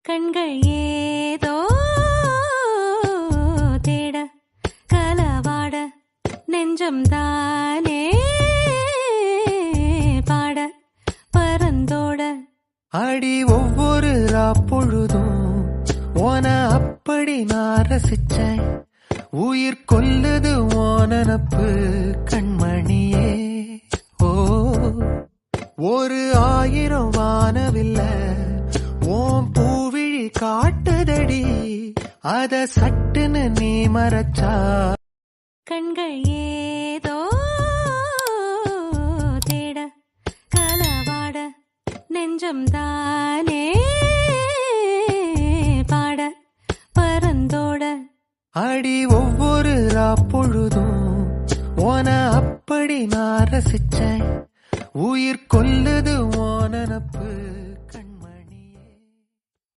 கண்கள் ஏதோ தேட கலவாட நெஞ்சம் தானே பாட பரந்தோட அடி ஒவ்வொரு பொழுதும் ஓன அப்படி நான் ரசிச்சேன். உயிர் கொல்லுது ஓனப்பு கண்மணியே. ஓ ஒரு 1000 வானவில்ல ஓம் பூவிழி காட்டுதடி, அத சட்டுன்னு நீ மறைச்சா. கண்கள் ஏதோ தேட கலவாட நெஞ்சம் தானே பாட பரந்தோட அடி ஒவ்வொரு பொழுதும் ஓன அப்படி நான் ரசிச்சேன். உயிர் கொல்லுது ஓனப்பு